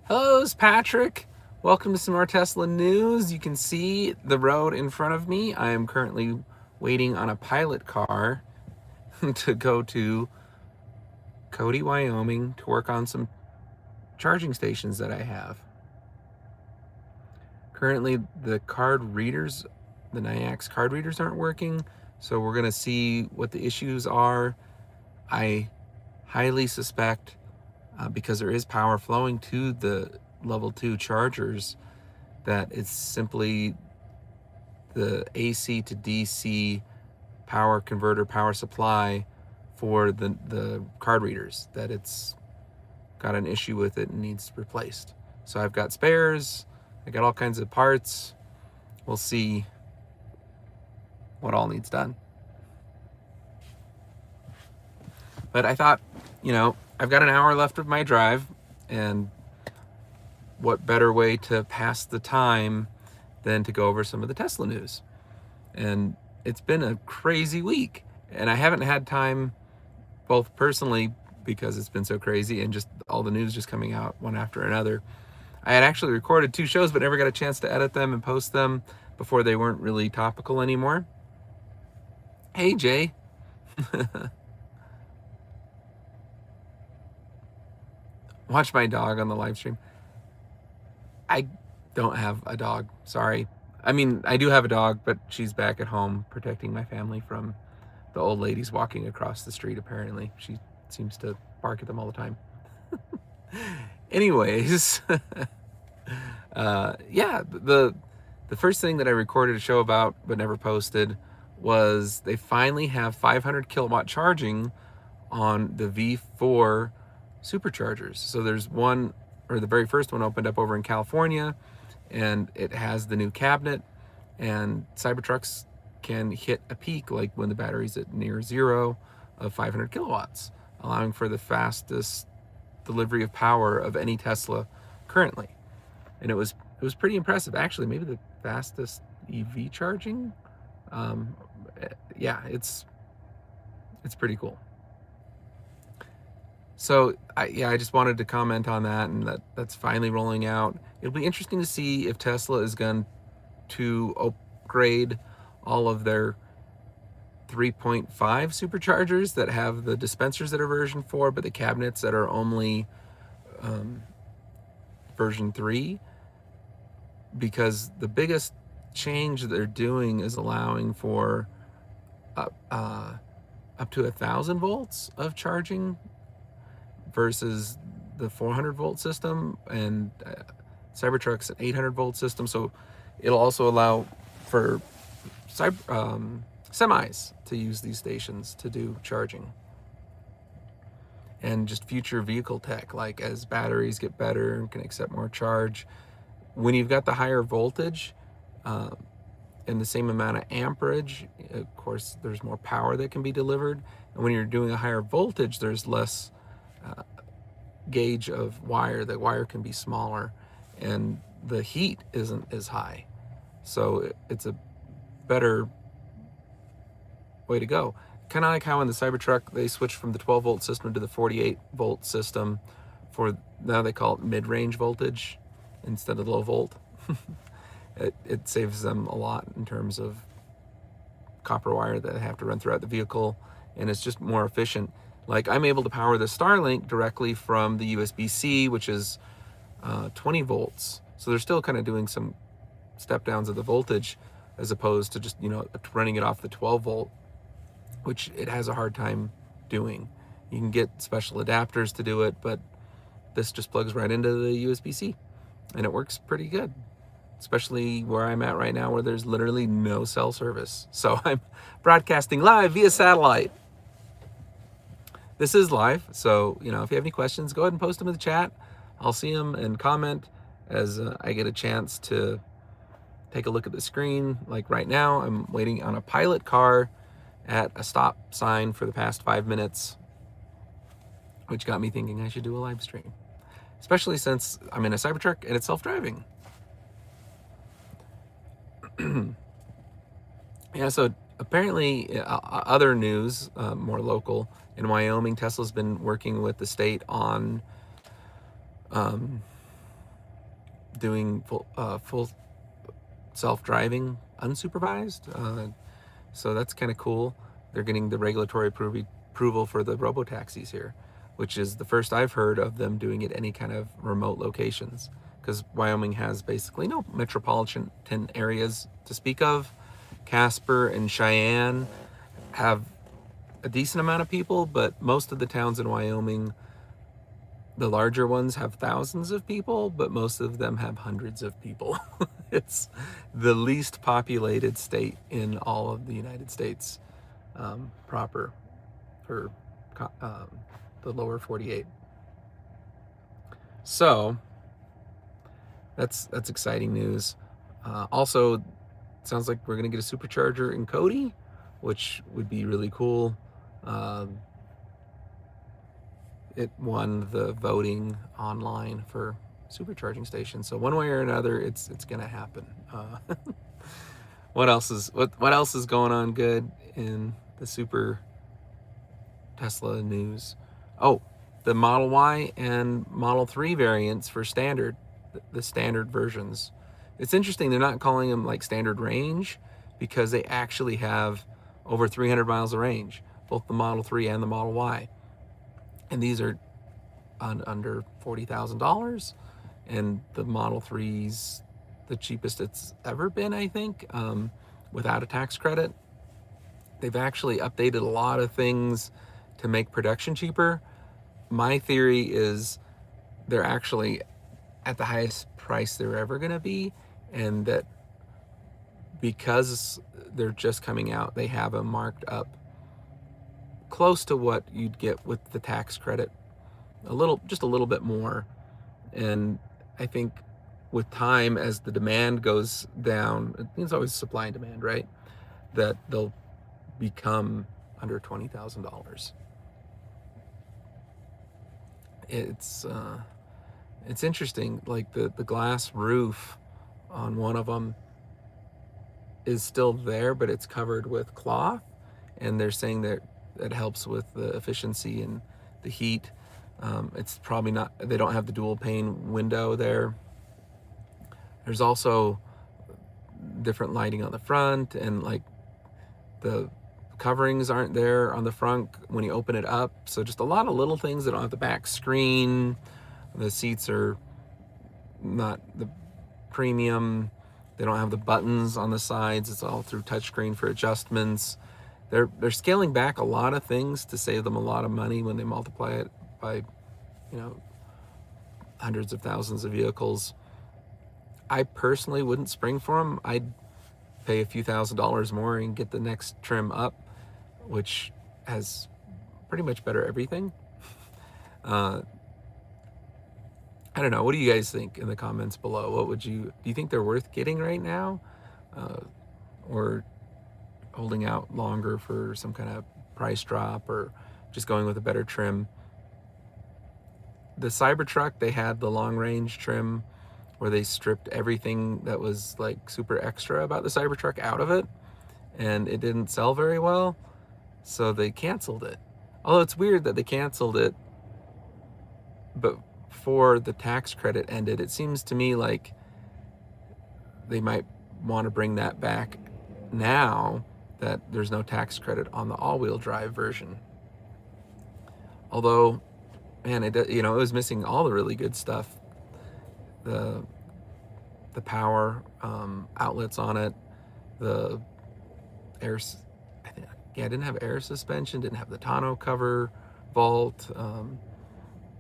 Hello, it's Patrick. Welcome to some more Tesla news. You can see the road in front of me. I am currently waiting on a pilot car to go to Cody, Wyoming to work on some charging stations that I have. Currently, the card readers, the NIAX card readers aren't working, so we're going to see what the issues are. I highly suspect, because there is power flowing to the level 2 chargers, that it's simply the AC to DC power converter, power supply for the card readers, that it's got an issue with it and needs replaced. So I've got spares, I got all kinds of parts. We'll see what all needs done. But I thought, I've got an hour left of my drive, and what better way to pass the time than to go over some of the Tesla news. And it's been a crazy week, and I haven't had time, both personally because it's been so crazy and just all the news just coming out one after another. I had actually recorded 2 shows but never got a chance to edit them and post them before they weren't really topical anymore. Hey, Jay. Watch my dog on the live stream. I don't have a dog, sorry. I mean, I do have a dog, but she's back at home protecting my family from the old ladies walking across the street, apparently. She seems to bark at them all the time. Anyways, yeah, the first thing that I recorded a show about but never posted was they finally have 500 kilowatt charging on the V4 superchargers. So there's one, or the very first one opened up over in California, and it has the new cabinet, and Cybertrucks can hit a peak, like when the battery's at near zero, of 500 kilowatts, allowing for the fastest delivery of power of any Tesla currently. And it was pretty impressive, actually. Maybe the fastest EV charging. Yeah, it's pretty cool. So I just wanted to comment on that, and that's finally rolling out. It'll be interesting to see if Tesla is going to upgrade all of their 3.5 superchargers that have the dispensers that are version 4, but the cabinets that are only version 3. Because the biggest change that they're doing is allowing for up to 1,000 volts of charging versus the 400 volt system, and Cybertruck's an 800 volt system. So it'll also allow for semis to use these stations to do charging. And just future vehicle tech, like as batteries get better and can accept more charge, when you've got the higher voltage and the same amount of amperage, of course, there's more power that can be delivered. And when you're doing a higher voltage, there's less gauge of wire. The wire can be smaller, and the heat isn't as high. So it's a better way to go. Kind of like how in the Cybertruck, they switched from the 12 volt system to the 48 volt system for, now they call it mid-range voltage instead of low volt. It saves them a lot in terms of copper wire that they have to run throughout the vehicle, and it's just more efficient. Like, I'm able to power the Starlink directly from the USB-C, which is 20 volts. So they're still kind of doing some step downs of the voltage, as opposed to just, running it off the 12 volt, which it has a hard time doing. You can get special adapters to do it, but this just plugs right into the USB-C, and it works pretty good, especially where I'm at right now, where there's literally no cell service. So I'm broadcasting live via satellite. This is live, so if you have any questions, go ahead and post them in the chat. I'll see them and comment as I get a chance to take a look at the screen. Like right now, I'm waiting on a pilot car at a stop sign for the past 5 minutes, which got me thinking I should do a live stream, especially since I'm in a Cybertruck and it's self-driving. Yeah, so apparently other news, more local, in Wyoming, Tesla's been working with the state on doing full self-driving unsupervised. So that's kind of cool. They're getting the regulatory approval for the robotaxis here, which is the first I've heard of them doing it any kind of remote locations, because Wyoming has basically no metropolitan areas to speak of. Casper and Cheyenne have a decent amount of people, but most of the towns in Wyoming, the larger ones, have thousands of people, but most of them have hundreds of people. It's the least populated state in all of the United States proper, for the lower 48. So that's exciting news. Also, sounds like we're gonna get a supercharger in Cody, which would be really cool. It won the voting online for supercharging stations, so one way or another, it's gonna happen. What else is going on good in the super Tesla news? Oh, the Model Y and Model 3 variants for standard, the standard versions. It's interesting they're not calling them like standard range, because they actually have over 300 miles of range, both the Model 3 and the Model Y. And these are under $40,000, and the Model 3's the cheapest it's ever been, I think, without a tax credit. They've actually updated a lot of things to make production cheaper. My theory is they're actually at the highest price they're ever going to be, and that because they're just coming out, they have them marked up close to what you'd get with the tax credit, just a little bit more. And I think with time, as the demand goes down, it's always supply and demand, right? That they'll become under $20,000. It's interesting, like the glass roof on one of them is still there, but it's covered with cloth, and they're saying that it helps with the efficiency and the heat. It's probably not, they don't have the dual pane window there. There's also different lighting on the front, and like the coverings aren't there on the front when you open it up. So just a lot of little things. They don't have the back screen. The seats are not the premium. They don't have the buttons on the sides. It's all through touchscreen for adjustments. They're scaling back a lot of things to save them a lot of money when they multiply it by, hundreds of thousands of vehicles. I personally wouldn't spring for them. I'd pay a few $1,000s more and get the next trim up, which has pretty much better everything. I don't know. What do you guys think in the comments below? Do you think they're worth getting right now? Or holding out longer for some kind of price drop, or just going with a better trim? The Cybertruck, they had the long range trim where they stripped everything that was like super extra about the Cybertruck out of it, and it didn't sell very well, so they canceled it. Although it's weird that they canceled it, but before the tax credit ended, it seems to me like they might want to bring that back now that there's no tax credit on the all-wheel drive version. Although, man, it was missing all the really good stuff. The power outlets on it, the air, didn't have air suspension, didn't have the tonneau cover vault,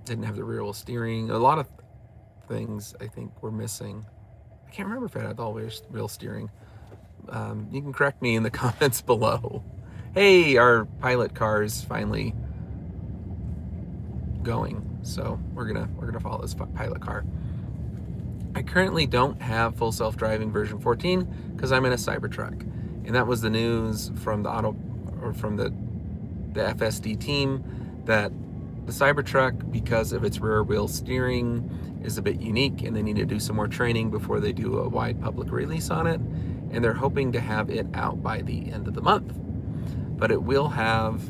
didn't have the rear wheel steering. A lot of things I think were missing. I can't remember if it had all-wheel steering. You can correct me in the comments below. Hey, our pilot car is finally going, so we're gonna follow this pilot car. I currently don't have full self-driving version 14 because I'm in a Cybertruck, and that was the news from the FSD team, that the Cybertruck, because of its rear wheel steering, is a bit unique, and they need to do some more training before they do a wide public release on it, and they're hoping to have it out by the end of the month. But it will have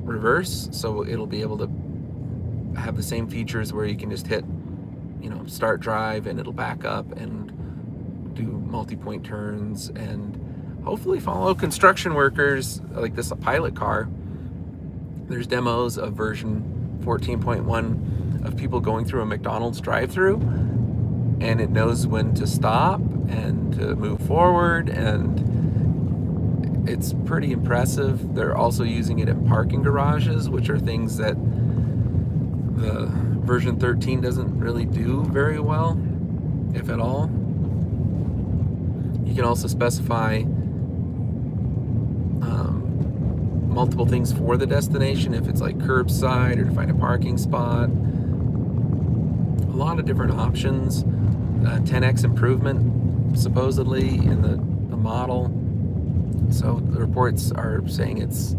reverse, so it'll be able to have the same features where you can just hit start drive and it'll back up and do multi-point turns and hopefully follow construction workers like this pilot car. There's demos of version 14.1 of people going through a McDonald's drive-through, and it knows when to stop and to move forward, and it's pretty impressive. They're also using it in parking garages, which are things that the version 13 doesn't really do very well, if at all. You can also specify multiple things for the destination, if it's like curbside or to find a parking spot. A lot of different options. 10x improvement supposedly in the model. So the reports are saying it's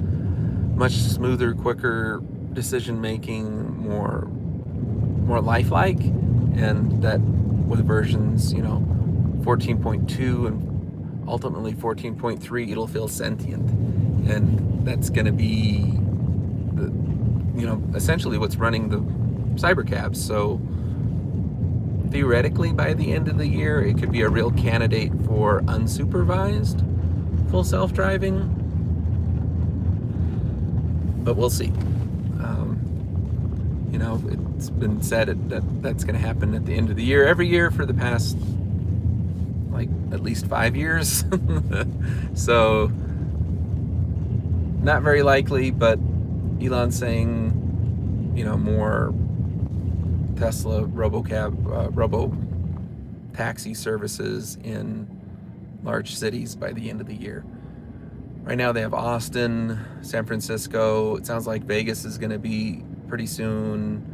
much smoother, quicker decision making, more lifelike, and that with versions 14.2 and ultimately 14.3 it'll feel sentient, and that's going to be essentially what's running the cybercabs. So theoretically by the end of the year it could be a real candidate for unsupervised full self-driving, but we'll see. It's been said that that's going to happen at the end of the year every year for the past at least 5 years. So not very likely, but Elon's saying more Tesla robo taxi services in large cities by the end of the year. Right now they have Austin, San Francisco. It sounds like Vegas is going to be pretty soon.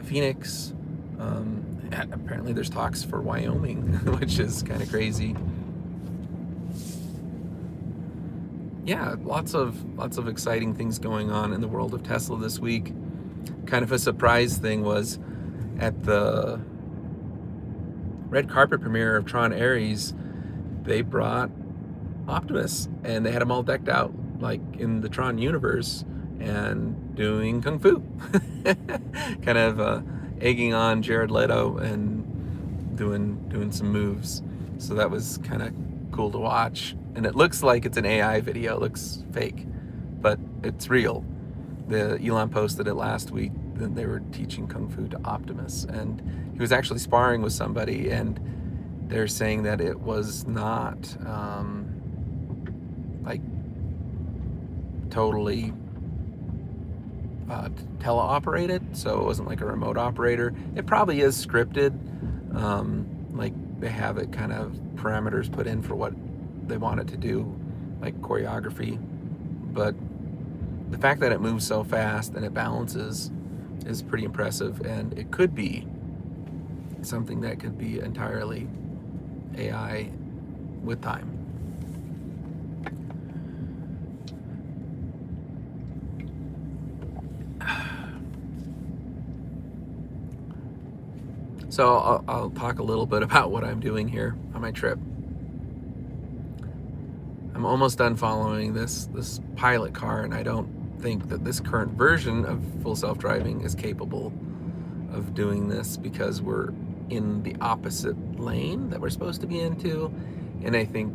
Phoenix. Apparently there's talks for Wyoming, which is kind of crazy. Yeah, lots of exciting things going on in the world of Tesla this week. Kind of a surprise thing was at the red carpet premiere of Tron Ares, they brought Optimus and they had them all decked out like in the Tron universe and doing kung fu. Kind of egging on Jared Leto and doing some moves. So that was kind of cool to watch. And it looks like it's an AI video. It looks fake, but it's real. Elon posted it last week that they were teaching kung fu to Optimus, and he was actually sparring with somebody, and they're saying that it was not totally teleoperated, so it wasn't like a remote operator. It probably is scripted, like they have it kind of parameters put in for what they want it to do, like choreography. But the fact that it moves so fast and it balances is pretty impressive, and it could be something that could be entirely AI with time. So I'll talk a little bit about what I'm doing here on my trip. I'm almost done following this pilot car, and I don't think that this current version of full self-driving is capable of doing this because we're in the opposite lane that we're supposed to be into, and I think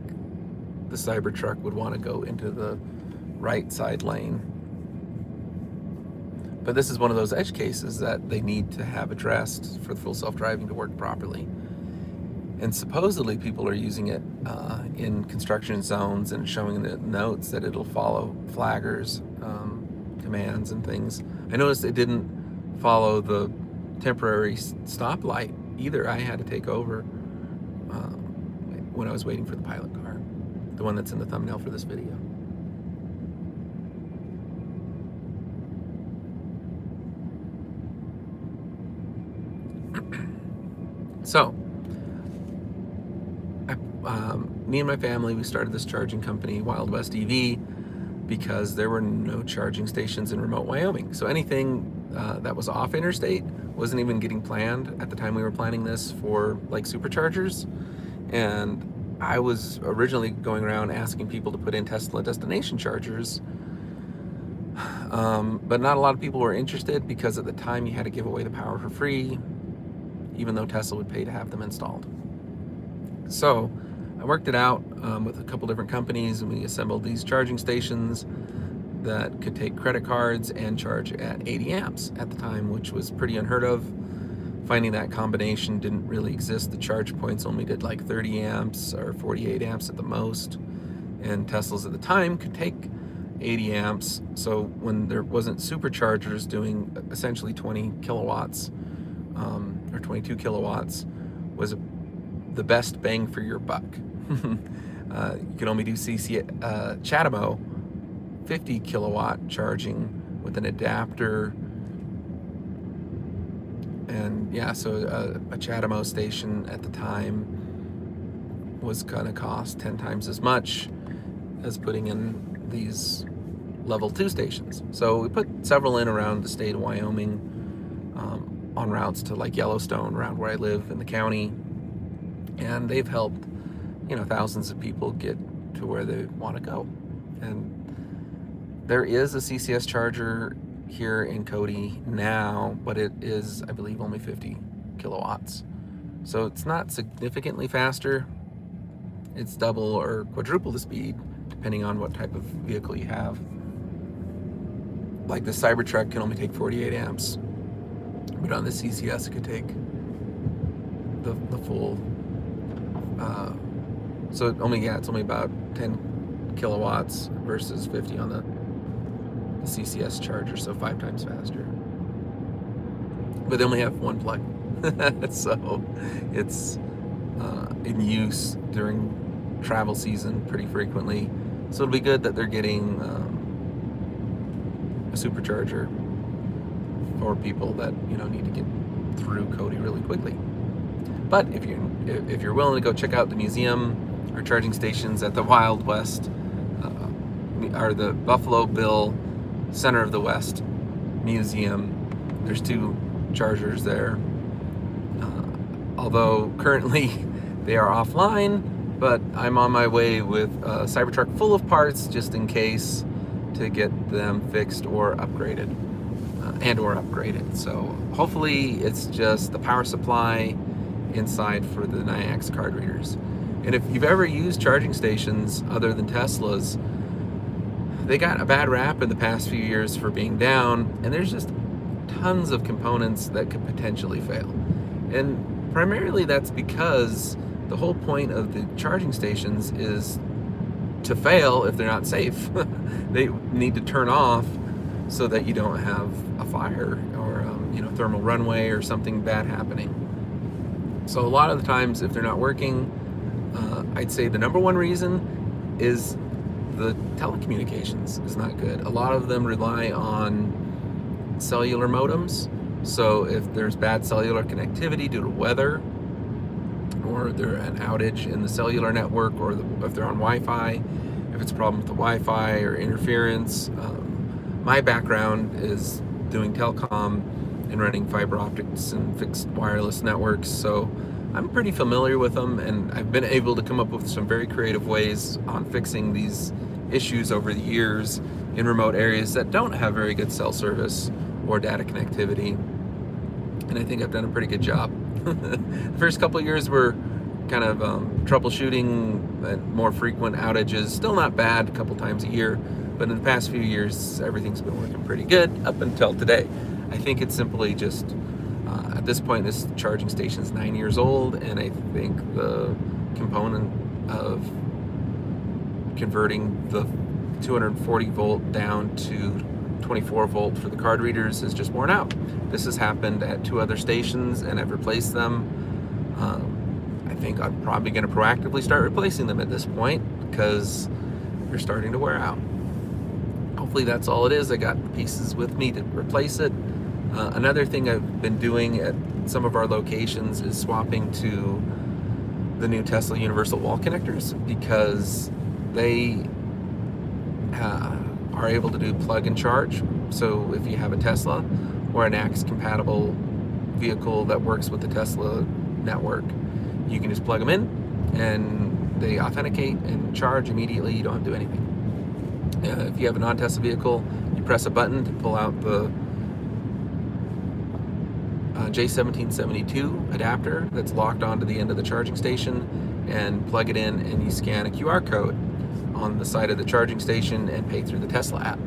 the Cybertruck would want to go into the right side lane. But this is one of those edge cases that they need to have addressed for the full self-driving to work properly. And supposedly people are using it in construction zones and showing the notes that it'll follow flaggers, commands and things. I noticed it didn't follow the temporary stoplight either. I had to take over when I was waiting for the pilot car, the one that's in the thumbnail for this video. So, me and my family, we started this charging company, Wild West EV, because there were no charging stations in remote Wyoming. So anything that was off interstate wasn't even getting planned at the time we were planning this for like superchargers. And I was originally going around asking people to put in Tesla destination chargers But not a lot of people were interested because at the time you had to give away the power for free, even though Tesla would pay to have them installed. So I worked it out with a couple different companies, and we assembled these charging stations that could take credit cards and charge at 80 amps at the time, which was pretty unheard of. Finding that combination didn't really exist. The charge points only did like 30 amps or 48 amps at the most, and Teslas at the time could take 80 amps. So when there wasn't superchargers doing essentially 20 kilowatts or 22 kilowatts was the best bang for your buck. You could only do CHAdeMO 50 kilowatt charging with an adapter. And yeah, so a CHAdeMO station at the time was gonna cost 10 times as much as putting in these level 2 stations. So we put several in around the state of Wyoming, on routes to like Yellowstone, around where I live in the county. And they've helped, thousands of people get to where they want to go. And there is a CCS charger here in Cody now, but it is, I believe, only 50 kilowatts. So it's not significantly faster. It's double or quadruple the speed, depending on what type of vehicle you have. Like the Cybertruck can only take 48 amps, but on the CCS it could take the full. So it's only about 10 kilowatts versus 50 on the CCS charger, so 5 times faster. But they only have one plug, so it's in use during travel season pretty frequently. So it'll be good that they're getting a supercharger for people that need to get through Cody really quickly. But if you're willing to go check out the museum or charging stations at the Wild West, or the Buffalo Bill Center of the West Museum, there's 2 chargers there. Although currently they are offline, but I'm on my way with a Cybertruck full of parts just in case to get them fixed or upgraded, So hopefully it's just the power supply inside for the Niax card readers. And if you've ever used charging stations other than Teslas, they got a bad rap in the past few years for being down, and there's just tons of components that could potentially fail. And primarily that's because the whole point of the charging stations is to fail if they're not safe. They need to turn off so that you don't have a fire or thermal runaway or something bad happening. So a lot of the times if they're not working, I'd say the number one reason is the telecommunications is not good. A lot of them rely on cellular modems. So if there's bad cellular connectivity due to weather, or there's an outage in the cellular network, or if they're on Wi-Fi, if it's a problem with the Wi-Fi or interference. My background is doing telecom and running fiber optics and fixed wireless networks, so I'm pretty familiar with them, and I've been able to come up with some very creative ways on fixing these issues over the years in remote areas that don't have very good cell service or data connectivity. And I think I've done a pretty good job. The first couple of years were kind of troubleshooting and more frequent outages. Still not bad, a couple times a year, but in the past few years, everything's been working pretty good up until today. I think it's simply just, at this point, this charging station is 9 years old, and I think the component of converting the 240 volt down to 24 volt for the card readers is just worn out. This has happened at 2 other stations, and I've replaced them. I think I'm probably going to proactively start replacing them at this point because they're starting to wear out. Hopefully that's all it is. I got the pieces with me to replace it. Another thing I've been doing at some of our locations is swapping to the new Tesla universal wall connectors, because they are able to do plug and charge. So if you have a Tesla or an NACS compatible vehicle that works with the Tesla network, you can just plug them in and they authenticate and charge immediately. You don't have to do anything. If you have a non-Tesla vehicle, you press a button to pull out the J1772 adapter that's locked onto the end of the charging station, and plug it in, and you scan a QR code on the side of the charging station and pay through the Tesla app.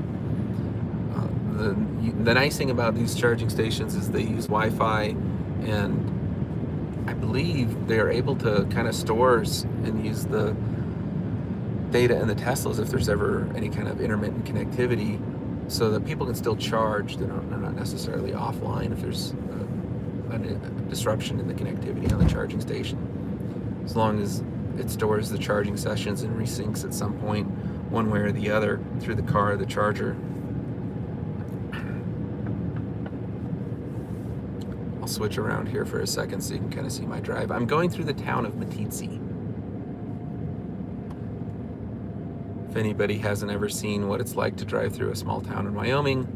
The nice thing about these charging stations is they use Wi-Fi, and I believe they are able to kind of store and use the data in the Teslas if there's ever any kind of intermittent connectivity, so that people can still charge. They're not necessarily offline if there's a disruption in the connectivity on the charging station, as long as it stores the charging sessions and resyncs at some point, one way or the other, through the car or the charger. I'll switch around here for a second so you can kind of see my drive. I'm going through the town of Meeteetse. If anybody hasn't ever seen what it's like to drive through a small town in Wyoming,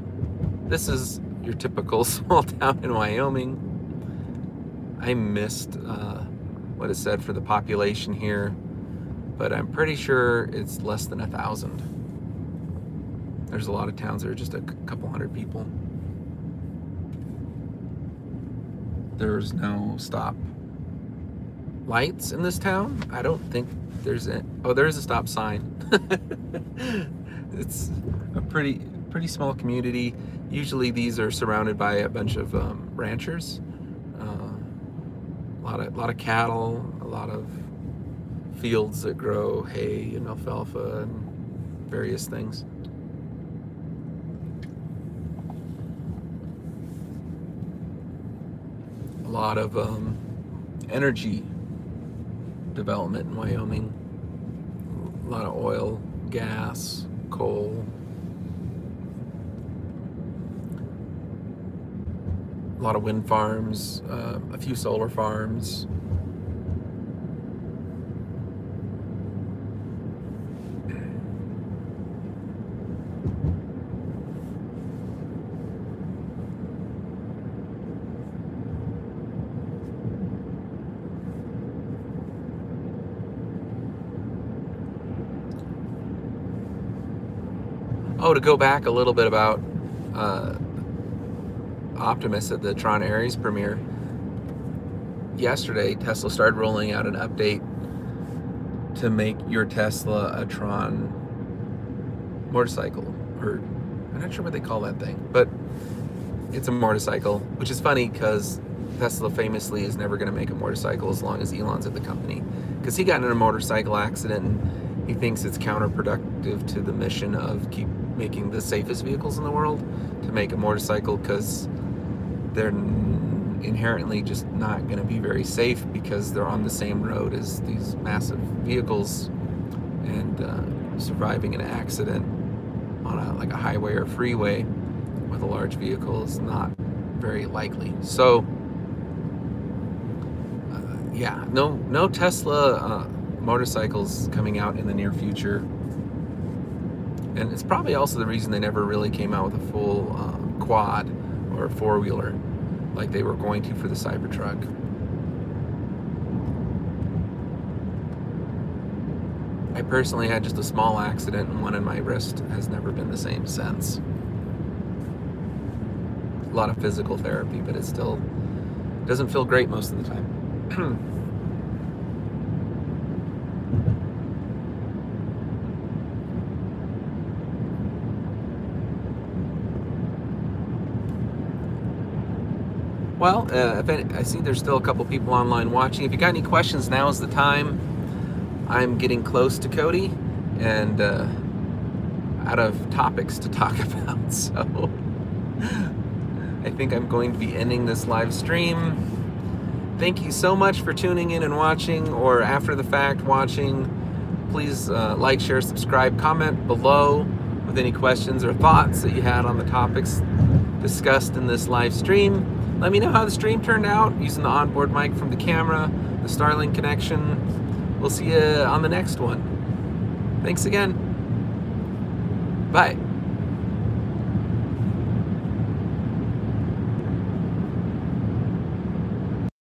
this is your typical small town in Wyoming. I missed what it said for the population here, but I'm pretty sure it's less than 1,000. There's a lot of towns that are just a couple hundred people. There's no stop lights in this town. I don't think there's a, oh, there is a stop sign. It's a pretty small community. Usually these are surrounded by a bunch of ranchers. A lot of cattle, a lot of fields that grow hay and alfalfa and various things. A lot of energy development in Wyoming. A lot of oil, gas, coal. A lot of wind farms, a few solar farms. Oh, to go back a little bit about Optimus at the Tron Aries premiere. Yesterday, Tesla started rolling out an update to make your Tesla a Tron motorcycle, or I'm not sure what they call that thing, but it's a motorcycle, which is funny because Tesla famously is never going to make a motorcycle as long as Elon's at the company, because he got in a motorcycle accident and he thinks it's counterproductive to the mission of keep making the safest vehicles in the world to make a motorcycle, because they're inherently just not going to be very safe because they're on the same road as these massive vehicles, and surviving an accident on like a highway or freeway with a large vehicle is not very likely. So yeah, no Tesla motorcycles coming out in the near future, and it's probably also the reason they never really came out with a full quad or four-wheeler like they were going to for the Cybertruck. I personally had just a small accident, and one in my wrist has never been the same since. A lot of physical therapy, but it still doesn't feel great most of the time. Well, I see there's still a couple people online watching. If you got any questions, now is the time. I'm getting close to Cody and out of topics to talk about, so I think I'm going to be ending this live stream. Thank you so much for tuning in and watching, or after the fact watching. Please like, share, subscribe, comment below with any questions or thoughts that you had on the topics discussed in this live stream. Let me know how the stream turned out using the onboard mic from the camera, the Starlink connection. We'll see you on the next one. Thanks again. Bye.